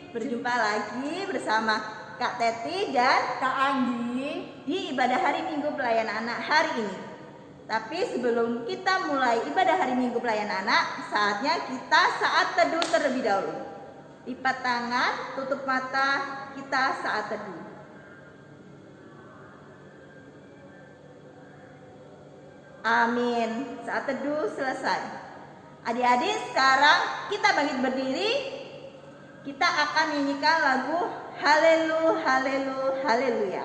berjumpa lagi bersama Kak Teti dan Kak Anggi di ibadah hari Minggu Pelayanan Anak hari ini. Tapi sebelum kita mulai ibadah hari Minggu Pelayanan Anak, saatnya kita saat teduh terlebih dahulu. Lipat tangan, tutup mata, kita saat teduh. Amin. Saat teduh selesai. Adik-adik, sekarang kita bangkit berdiri. Kita akan nyanyikan lagu Haleluya, Haleluya, Haleluya.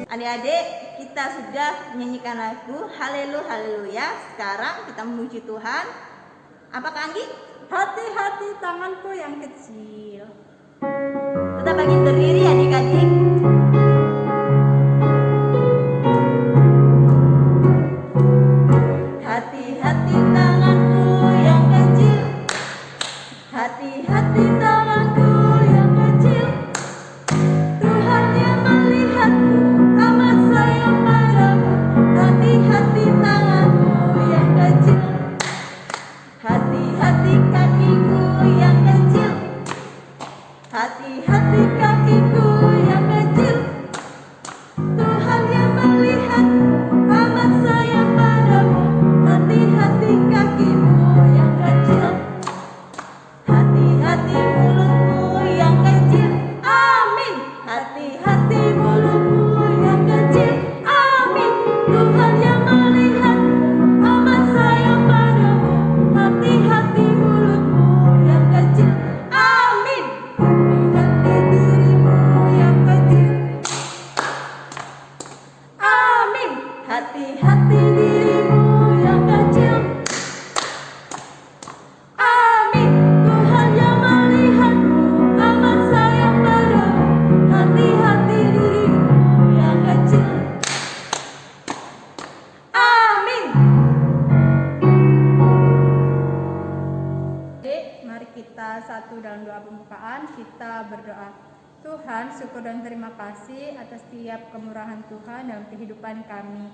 Adik-adik, kita sudah menyanyikan lagu Haleluya, Haleluya. Sekarang kita memuji Tuhan. Apa Kak Anggi? hati-hati tanganku yang kecil. Tetap bangkit berdiri adik-adik. Hati-hati tanganku yang kecil. Hati-hati tanganku yang kecil. Tuhan yang melihatku, amat sayang padamu. Hati-hati tanganmu yang kecil. Hati-hati kakiku yang kecil. Hati-hati kakiku yang kecil. Tuhan yang melihatku, amat sayang padamu. Hati-hati kakimu yang kecil. Hati-hati mulutmu yang kecil. Amin. Hati-hati mulutmu yang kecil. Amin. Tuhan yang melihatmu, amat sayang padamu. Hati-hati mulutmu yang kecil. Amin. Hati-hati dirimu yang kecil. Amin. Hati-hati dirimu yang kecil. Amin. Tuhan yang melihatmu, amat sayang padamu. Hati-hati dirimu yang kecil. Amin. Adik, mari kita satu dalam doa pembukaan. Kita berdoa. Tuhan, syukur dan terima kasih atas setiap kemurahan Tuhan dalam kehidupan kami.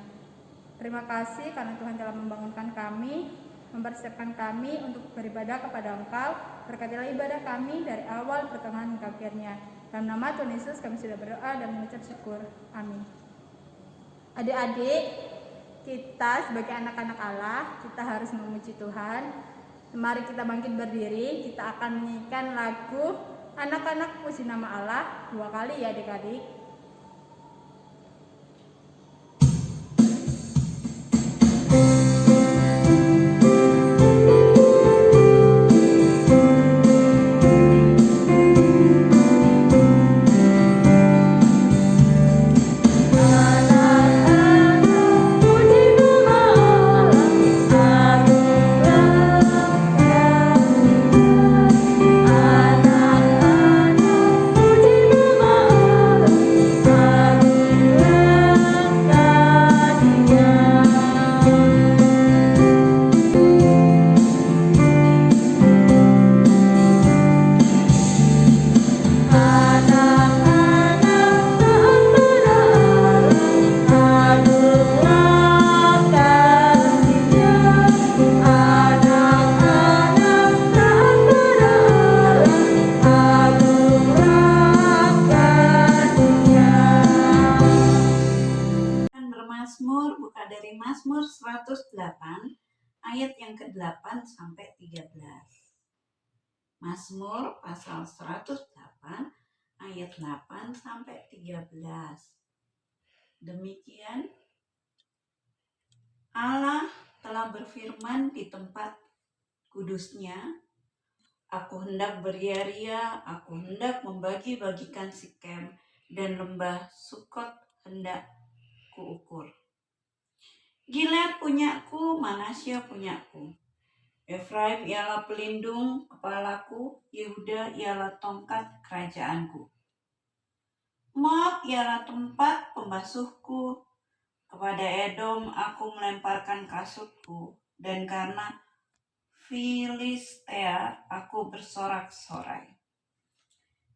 Terima kasih karena Tuhan telah membangunkan kami, mempersiapkan kami untuk beribadah kepada Engkau. Berkatilah ibadah kami dari awal, pertengahan, hingga akhirnya. Dalam nama Tuhan Yesus kami sudah berdoa dan mengucap syukur. Amin. Adik-adik, kita sebagai anak-anak Allah, kita harus memuji Tuhan. Mari kita bangkit berdiri, kita akan menyanyikan lagu Anak-anak Puji Nama Allah 2 kali ya adik-adik. Mazmur buka dari Mazmur 108 ayat yang ke-8 sampai 13. Mazmur pasal 108 ayat 8 sampai 13. Demikian Allah telah berfirman di tempat kudusnya, Aku hendak beria-ria, aku hendak membagi-bagikan Sikem, dan lembah Sukot hendak kuukur. Gilead punyaku, Manasya punyaku. Efraim ialah pelindung kepalaku, Yehuda ialah tongkat kerajaanku. Moab ialah tempat pembasuhku, kepada Edom aku melemparkan kasutku, dan karena Filistea aku bersorak-sorai.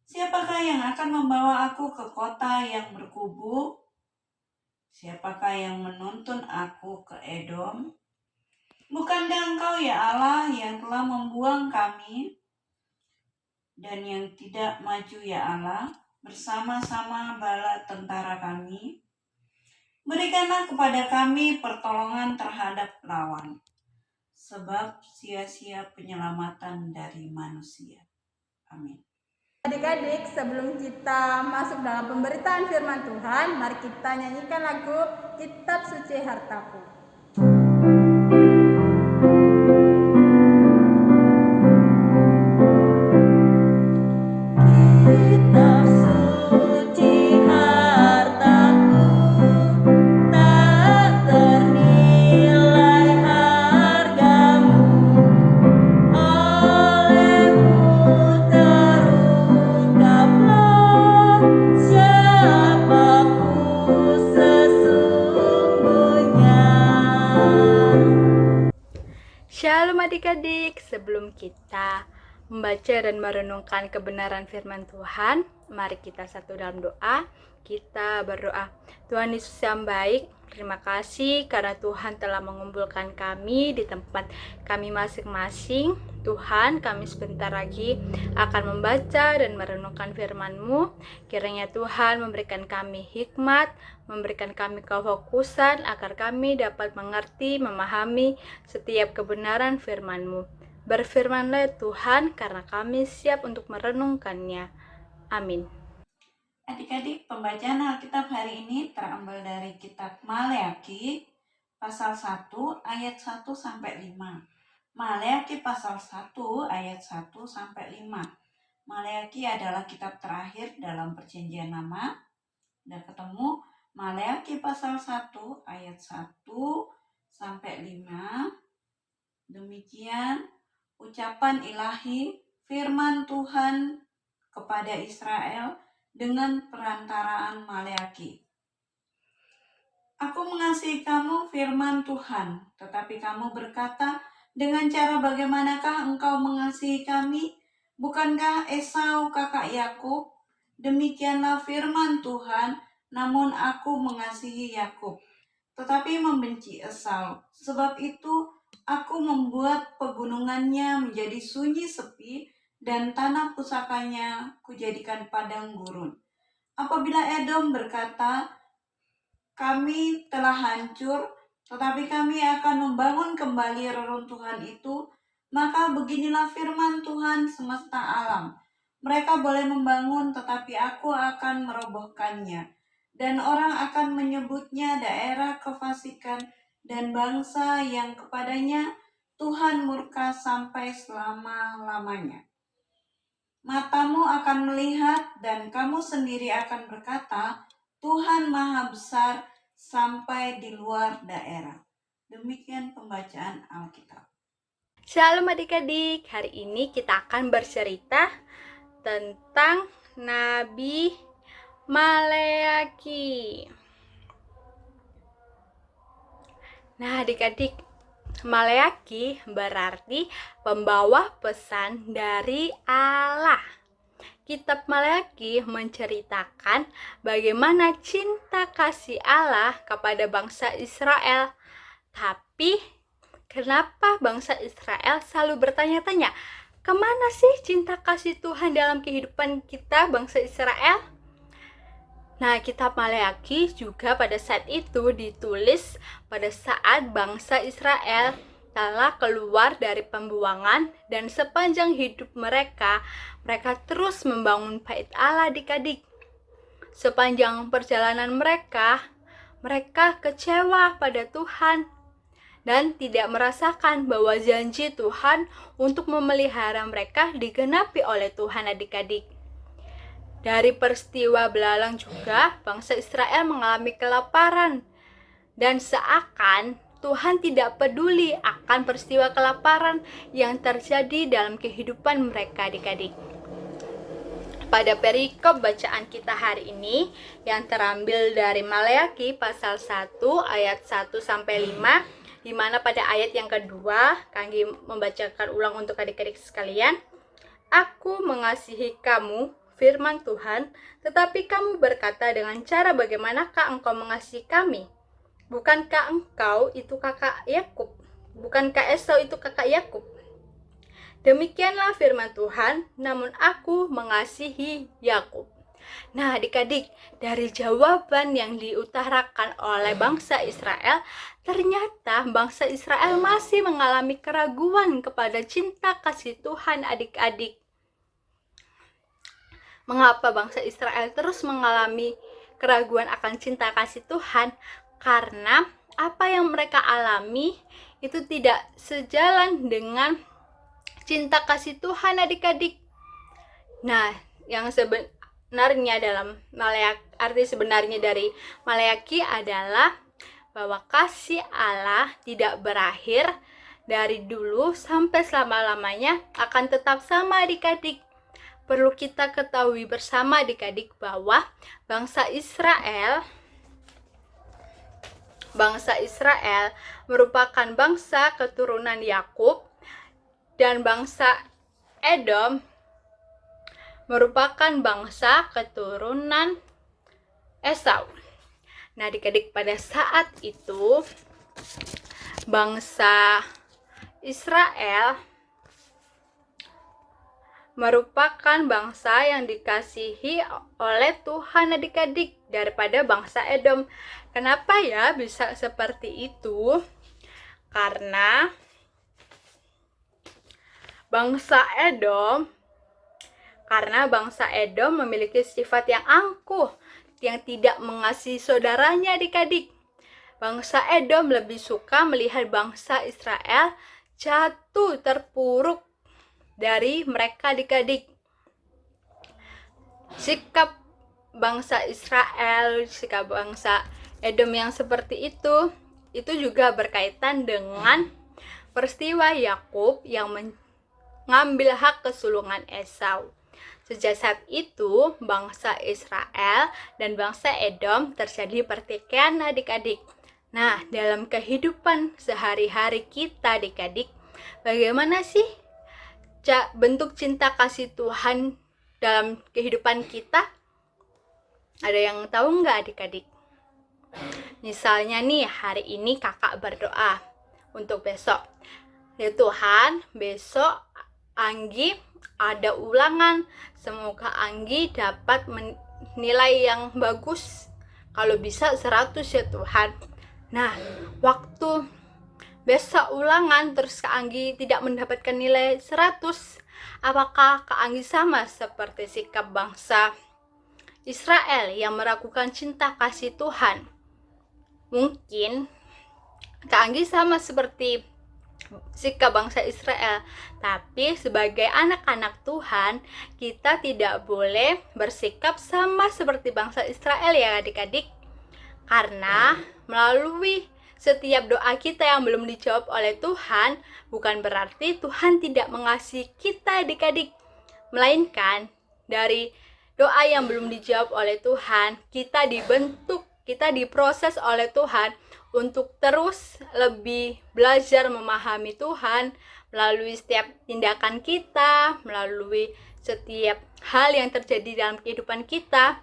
Siapakah yang akan membawa aku ke kota yang berkubu? Siapakah yang menuntun aku ke Edom? Bukankah Engkau ya Allah yang telah membuang kami? Dan yang tidak maju ya Allah, bersama-sama bala tentara kami? Berikanlah kepada kami pertolongan terhadap lawan, sebab sia-sia penyelamatan dari manusia. Amin. Adik-adik, sebelum kita masuk dalam pemberitaan firman Tuhan, mari kita nyanyikan lagu Kitab Suci Hartaku. Kitab suci hartaku, tak ternilai hargamu, olehmu terungkaplah siapaku sesungguhnya. Shalom adik-adik, sebelum kita membaca dan merenungkan kebenaran firman Tuhan, mari kita satu dalam doa. Kita berdoa. Tuhan Yesus yang baik, terima kasih karena Tuhan telah mengumpulkan kami di tempat kami masing-masing. Tuhan, kami sebentar lagi akan membaca dan merenungkan firman-Mu. Kiranya Tuhan memberikan kami hikmat, memberikan kami kefokusan agar kami dapat mengerti, memahami setiap kebenaran firman-Mu. Berfirmanlah Tuhan, karena kami siap untuk merenungkannya. Amin. Adik-adik, pembacaan Alkitab hari ini terambil dari kitab Maleakhi pasal 1 ayat 1 sampai 5. Maleakhi pasal 1 ayat 1 sampai 5. Maleakhi adalah kitab terakhir dalam Perjanjian Lama. Udah ketemu? Maleakhi pasal 1 ayat 1 sampai 5. Demikian ucapan ilahi firman Tuhan kepada Israel dengan perantaraan Maleakhi. Aku mengasihi kamu, firman Tuhan, tetapi kamu berkata, dengan cara bagaimanakah engkau mengasihi kami? Bukankah Esau kakak Yakub? Demikianlah firman Tuhan, namun aku mengasihi Yakub, tetapi membenci Esau. Sebab itu aku membuat pegunungannya menjadi sunyi sepi, dan tanah pusakanya kujadikan padang gurun. Apabila Edom berkata, kami telah hancur, tetapi kami akan membangun kembali reruntuhan itu, maka beginilah firman Tuhan semesta alam. Mereka boleh membangun, tetapi aku akan merobohkannya, dan orang akan menyebutnya daerah kefasikan dan bangsa yang kepadanya Tuhan murka sampai selama-lamanya. Matamu akan melihat dan kamu sendiri akan berkata, Tuhan Maha Besar sampai di luar daerah. Demikian pembacaan Alkitab. Shalom adik-adik, hari ini kita akan bercerita tentang Nabi Maleakhi. Nah adik-adik, Maleakhi berarti pembawa pesan dari Allah. Kitab Maleakhi menceritakan bagaimana cinta kasih Allah kepada bangsa Israel. Tapi kenapa bangsa Israel selalu bertanya-tanya, kemana sih cinta kasih Tuhan dalam kehidupan kita bangsa Israel? Nah, kitab Maleakhi juga pada saat itu ditulis pada saat bangsa Israel telah keluar dari pembuangan, dan sepanjang hidup mereka terus membangun bait Allah adik-adik. Sepanjang perjalanan mereka kecewa pada Tuhan. dan tidak merasakan bahwa janji Tuhan untuk memelihara mereka digenapi oleh Tuhan adik-adik. Dari peristiwa belalang juga bangsa Israel mengalami kelaparan, dan seakan Tuhan tidak peduli akan peristiwa kelaparan yang terjadi dalam kehidupan mereka adik-adik. Pada perikop bacaan kita hari ini yang terambil dari Maleakhi pasal 1 ayat 1 sampai 5, di mana pada ayat yang kedua Kanggi membacakan ulang untuk adik-adik sekalian. Aku mengasihi kamu, firman Tuhan, tetapi kamu berkata dengan cara bagaimanakah engkau mengasihi kami? Bukankah engkau itu kakak Yakub? Bukankah Esau itu kakak Yakub? Demikianlah firman Tuhan, namun aku mengasihi Yakub. Nah, adik-adik, dari jawaban yang diutarakan oleh bangsa Israel, ternyata bangsa Israel masih mengalami keraguan kepada cinta kasih Tuhan adik-adik. Mengapa bangsa Israel terus mengalami keraguan akan cinta kasih Tuhan? Karena apa yang mereka alami itu tidak sejalan dengan cinta kasih Tuhan adik-adik. Nah, yang sebenarnya dalam arti sebenarnya dari Maleakhi adalah bahwa kasih Allah tidak berakhir dari dulu sampai selama-lamanya, akan tetap sama adik-adik. Perlu kita ketahui bersama adik-adik bahwa bangsa Israel merupakan bangsa keturunan Yakub, dan bangsa Edom merupakan bangsa keturunan Esau. Nah, adik-adik, pada saat itu bangsa Israel merupakan bangsa yang dikasihi oleh Tuhan adik-adik daripada bangsa Edom. Kenapa ya bisa seperti itu? Karena bangsa Edom memiliki sifat yang angkuh, yang tidak mengasihi saudaranya adik-adik. Bangsa Edom lebih suka melihat bangsa Israel jatuh terpuruk dari mereka adik-adik. Sikap bangsa Israel, sikap bangsa Edom yang seperti itu juga berkaitan dengan peristiwa Yakub yang mengambil hak kesulungan Esau. Sejak saat itu, bangsa Israel dan bangsa Edom terjadi pertikaian adik-adik. Nah, dalam kehidupan sehari-hari kita adik-adik, bagaimana sih bentuk cinta kasih Tuhan dalam kehidupan kita? Ada yang tahu nggak adik-adik? Misalnya nih, hari ini kakak berdoa untuk besok. Ya Tuhan, besok Anggi ada ulangan. Semoga Anggi dapat nilai yang bagus. Kalau bisa 100 ya Tuhan. Nah, waktu besok ulangan terus Kak Anggi tidak mendapatkan nilai 100, apakah Kak Anggi sama seperti sikap bangsa Israel yang meragukan cinta kasih Tuhan? Mungkin Kak Anggi sama seperti sikap bangsa Israel, tapi sebagai anak-anak Tuhan, kita tidak boleh bersikap sama seperti bangsa Israel ya adik-adik. Karena melalui setiap doa kita yang belum dijawab oleh Tuhan, bukan berarti Tuhan tidak mengasihi kita adik-adik. Melainkan dari doa yang belum dijawab oleh Tuhan, kita dibentuk, kita diproses oleh Tuhan untuk terus lebih belajar memahami Tuhan melalui setiap tindakan kita, melalui setiap hal yang terjadi dalam kehidupan kita.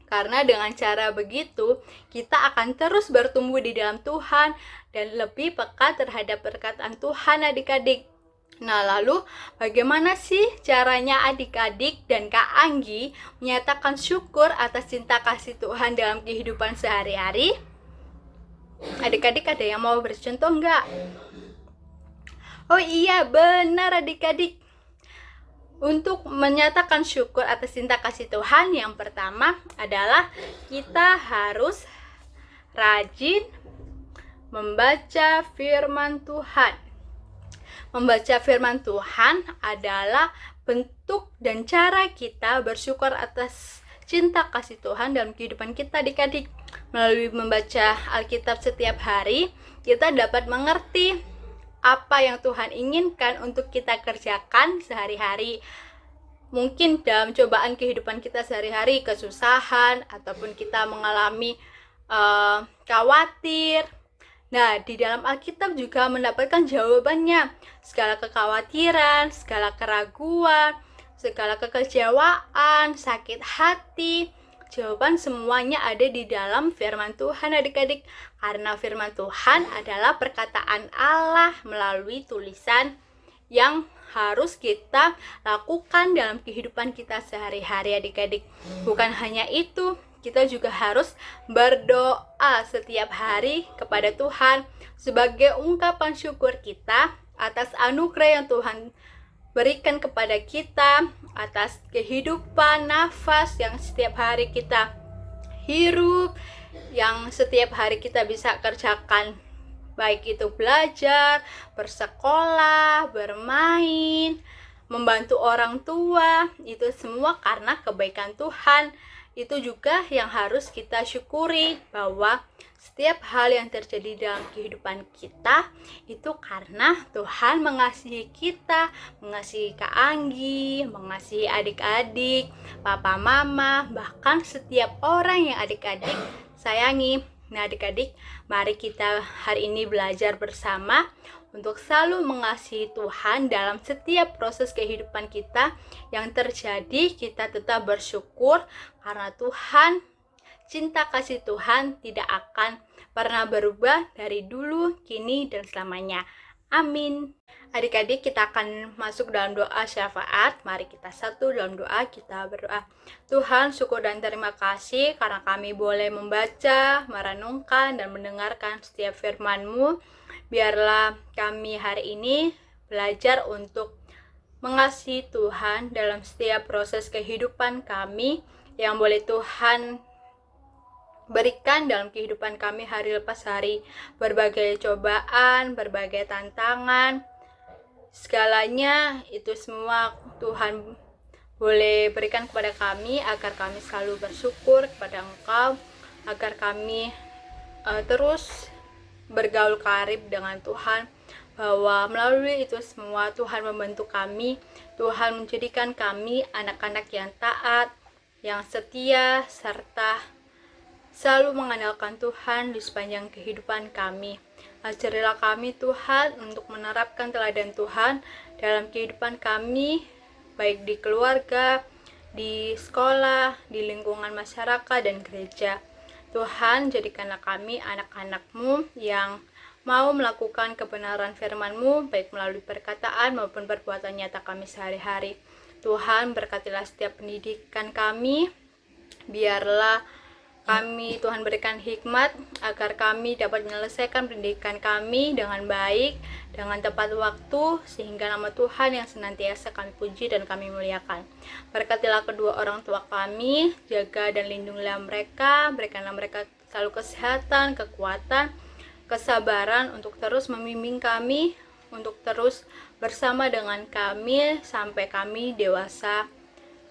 Karena dengan cara begitu, kita akan terus bertumbuh di dalam Tuhan dan lebih peka terhadap perkataan Tuhan adik-adik. Nah, lalu bagaimana sih caranya adik-adik dan Kak Anggi menyatakan syukur atas cinta kasih Tuhan dalam kehidupan sehari-hari? Adik-adik ada yang mau bercontoh enggak? Oh iya, benar adik-adik. Untuk menyatakan syukur atas cinta kasih Tuhan, yang pertama adalah kita harus rajin membaca firman Tuhan. Membaca firman Tuhan adalah bentuk dan cara kita bersyukur atas cinta kasih Tuhan dalam kehidupan kita adik-adik. Melalui membaca Alkitab setiap hari, kita dapat mengerti apa yang Tuhan inginkan untuk kita kerjakan sehari-hari. Mungkin dalam cobaan kehidupan kita sehari-hari, kesusahan, ataupun kita mengalami khawatir. Nah, di dalam Alkitab juga mendapatkan jawabannya. Segala kekhawatiran, segala keraguan, segala kekecewaan, sakit hati, jawaban semuanya ada di dalam firman Tuhan adik-adik. Karena firman Tuhan adalah perkataan Allah melalui tulisan yang harus kita lakukan dalam kehidupan kita sehari-hari adik-adik. Bukan hanya itu, kita juga harus berdoa setiap hari kepada Tuhan sebagai ungkapan syukur kita atas anugerah yang Tuhan berikan kepada kita, atas kehidupan nafas yang setiap hari kita hirup, yang setiap hari kita bisa kerjakan, baik itu belajar, bersekolah, bermain, membantu orang tua, itu semua karena kebaikan Tuhan. Itu juga yang harus kita syukuri, bahwa setiap hal yang terjadi dalam kehidupan kita itu karena Tuhan mengasihi kita, mengasihi Kak Anggi, mengasihi adik-adik, papa mama, bahkan setiap orang yang adik-adik sayangi. Nah adik-adik, mari kita hari ini belajar bersama untuk selalu mengasihi Tuhan dalam setiap proses kehidupan kita yang terjadi. Kita tetap bersyukur karena Tuhan, cinta kasih Tuhan tidak akan pernah berubah dari dulu, kini, dan selamanya. Amin. Adik-adik, kita akan masuk dalam doa syafaat. Mari kita satu dalam doa, kita berdoa. Tuhan, syukur dan terima kasih karena kami boleh membaca, merenungkan, dan mendengarkan setiap firman-Mu. Biarlah kami hari ini belajar untuk mengasihi Tuhan dalam setiap proses kehidupan kami yang boleh Tuhan berikan dalam kehidupan kami hari lepas hari. Berbagai cobaan, berbagai tantangan, segalanya itu semua Tuhan boleh berikan kepada kami agar kami selalu bersyukur kepada Engkau, agar kami terus bergaul karib dengan Tuhan, bahwa melalui itu semua Tuhan membentuk kami, Tuhan menjadikan kami anak-anak yang taat, yang setia, serta selalu mengandalkan Tuhan di sepanjang kehidupan kami. Ajarilah kami Tuhan untuk menerapkan teladan Tuhan dalam kehidupan kami, baik di keluarga, di sekolah, di lingkungan masyarakat dan gereja. Tuhan, jadikanlah kami anak-anak-Mu yang mau melakukan kebenaran firman-Mu, baik melalui perkataan maupun perbuatan nyata kami sehari-hari. Tuhan, berkatilah setiap pendidikan kami, biarlah kami Tuhan berikan hikmat agar kami dapat menyelesaikan pendidikan kami dengan baik, dengan tepat waktu, sehingga nama Tuhan yang senantiasa kami puji dan kami muliakan. Berkatilah kedua orang tua kami, jaga dan lindungilah mereka, berikanlah mereka selalu kesehatan, kekuatan, kesabaran untuk terus membimbing kami, untuk terus bersama dengan kami sampai kami dewasa.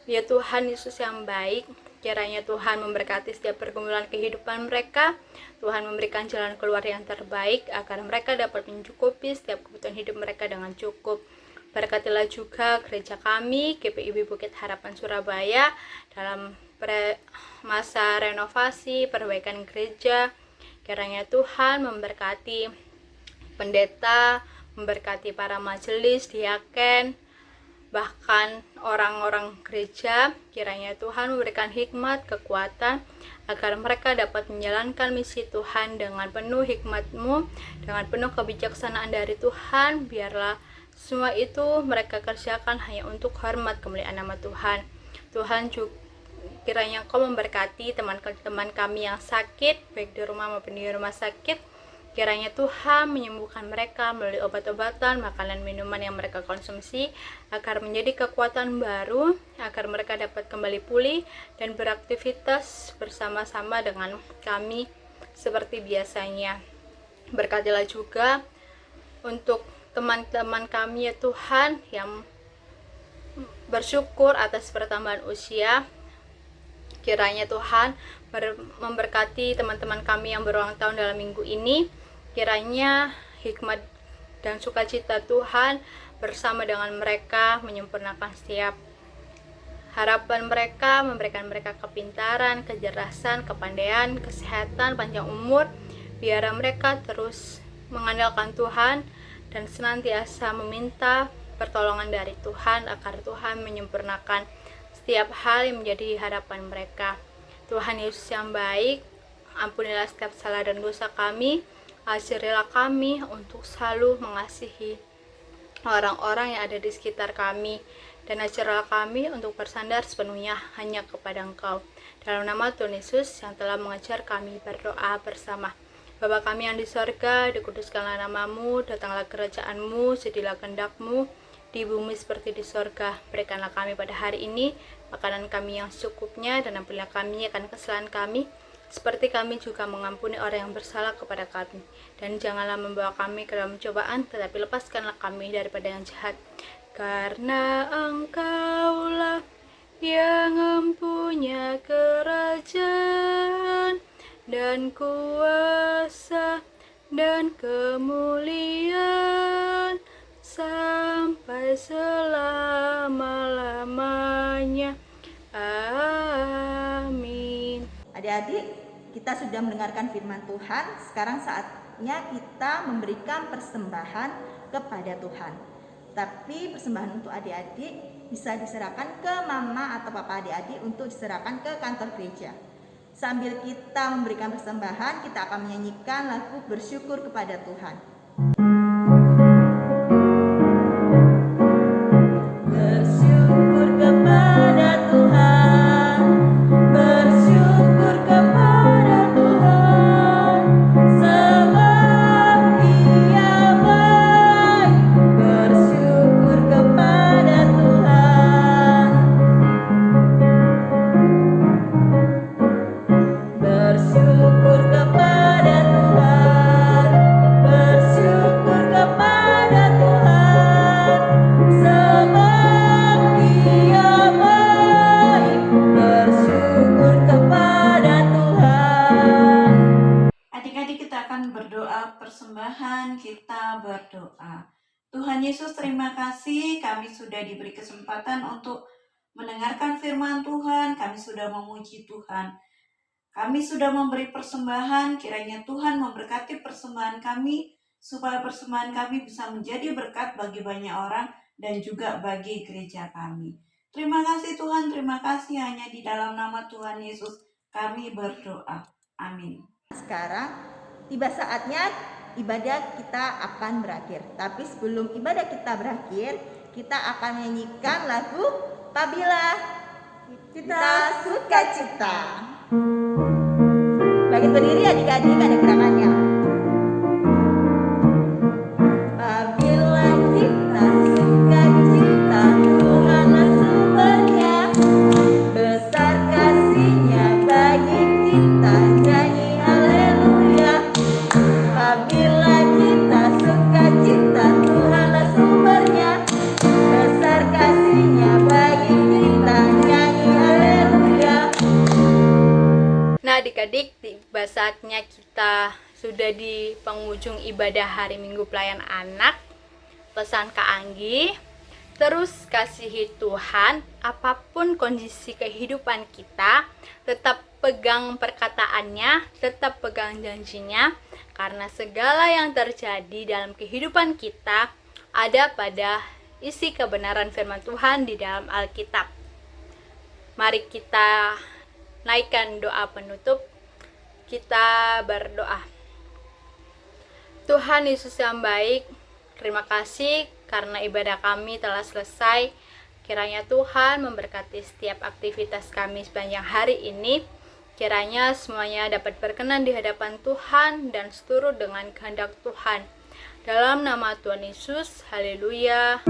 Ya Tuhan Yesus yang baik, kiranya Tuhan memberkati setiap pergumulan kehidupan mereka. Tuhan memberikan jalan keluar yang terbaik agar mereka dapat mencukupi setiap kebutuhan hidup mereka dengan cukup. Berkatilah juga gereja kami, GPIB Bukit Harapan Surabaya, dalam masa renovasi, perbaikan gereja. Kiranya Tuhan memberkati pendeta, memberkati para majelis, diaken, bahkan orang-orang gereja. Kiranya Tuhan memberikan hikmat, kekuatan, agar mereka dapat menjalankan misi Tuhan dengan penuh hikmat-Mu, dengan penuh kebijaksanaan dari Tuhan. Biarlah semua itu mereka kerjakan hanya untuk hormat kemuliaan nama Tuhan. Tuhan juga kiranya Engkau memberkati teman-teman kami yang sakit, baik di rumah maupun di rumah sakit. Kiranya Tuhan menyembuhkan mereka melalui obat-obatan, makanan, minuman yang mereka konsumsi, agar menjadi kekuatan baru, agar mereka dapat kembali pulih dan beraktivitas bersama-sama dengan kami seperti biasanya. Berkatilah juga untuk teman-teman kami ya Tuhan yang bersyukur atas pertambahan usia. Kiranya Tuhan memberkati teman-teman kami yang berulang tahun dalam minggu ini. Kiranya hikmat dan sukacita Tuhan bersama dengan mereka menyempurnakan setiap harapan mereka, memberikan mereka kepintaran, kecerdasan, kepandaian, kesehatan, panjang umur. Biar mereka terus mengandalkan Tuhan dan senantiasa meminta pertolongan dari Tuhan agar Tuhan menyempurnakan setiap hal yang menjadi harapan mereka. Tuhan Yesus yang baik, ampunilah setiap salah dan dosa kami, ajarilah kami untuk selalu mengasihi orang-orang yang ada di sekitar kami, dan ajarilah kami untuk bersandar sepenuhnya hanya kepada Engkau. Dalam nama Tuhan Yesus yang telah mengajar kami berdoa bersama. Bapa kami yang di sorga, dikuduskanlah namamu, datanglah kerajaanmu, jadilah kehendak-mu di bumi seperti di sorga. Berikanlah kami pada hari ini makanan kami yang secukupnya, dan ampunilah kami akan kesalahan kami, seperti kami juga mengampuni orang yang bersalah kepada kami. Dan janganlah membawa kami ke dalam cobaan, tetapi lepaskanlah kami daripada yang jahat. Karena Engkaulah yang mempunyai kerajaan dan kuasa dan kemuliaan sampai selama-lamanya. Amin. Adik-adik, kita sudah mendengarkan firman Tuhan. Sekarang saatnya kita memberikan persembahan kepada Tuhan. Tapi persembahan untuk adik-adik bisa diserahkan ke mama atau papa adik-adik untuk diserahkan ke kantor gereja. Sambil kita memberikan persembahan, kita akan menyanyikan lagu bersyukur kepada Tuhan. Bersyukur kepada Tuhan, bersyukur kepada Tuhan, sebab Ia baik. Bersyukur kepada Tuhan, bersyukur kepada Tuhan, bersyukur kepada Tuhan, sebab Ia baik. Bersyukur kepada Tuhan. Adik-adik, kita akan berdoa persembahan, kita berdoa. Tuhan Yesus, terima kasih kami sudah diberi kesempatan untuk mendengarkan firman Tuhan, kami sudah memuji Tuhan. Kami sudah memberi persembahan, kiranya Tuhan memberkati persembahan kami, supaya persembahan kami bisa menjadi berkat bagi banyak orang dan juga bagi gereja kami. Terima kasih Tuhan, terima kasih, hanya di dalam nama Tuhan Yesus kami berdoa. Amin. Sekarang tiba saatnya ibadah kita akan berakhir. Tapi sebelum ibadah kita berakhir, kita akan menyanyikan lagu Apabila Kita Sukacita. Bagi berdiri adik-adik, ada gerakannya. Apabila kita sukacita, Tuhanlah sumbernya, besar kasih-Nya bagi kita, nyanyi haleluya. Apabila kita sukacita, Tuhanlah sumbernya, besar kasih-Nya bagi kita, nyanyi haleluya. Nah adik-adik, tiba saatnya kita sudah di penghujung ibadah hari Minggu Pelayan Anak. Pesan Kak Anggi, terus kasihi Tuhan apapun kondisi kehidupan kita, tetap pegang perkataannya, tetap pegang janjinya, karena segala yang terjadi dalam kehidupan kita ada pada isi kebenaran firman Tuhan di dalam Alkitab. Mari kita naikkan doa penutup. Kita berdoa. Tuhan Yesus yang baik, terima kasih karena ibadah kami telah selesai. Kiranya Tuhan memberkati setiap aktivitas kami sepanjang hari ini. Kiranya semuanya dapat berkenan di hadapan Tuhan dan seturut dengan kehendak Tuhan. Dalam nama Tuhan Yesus, haleluya.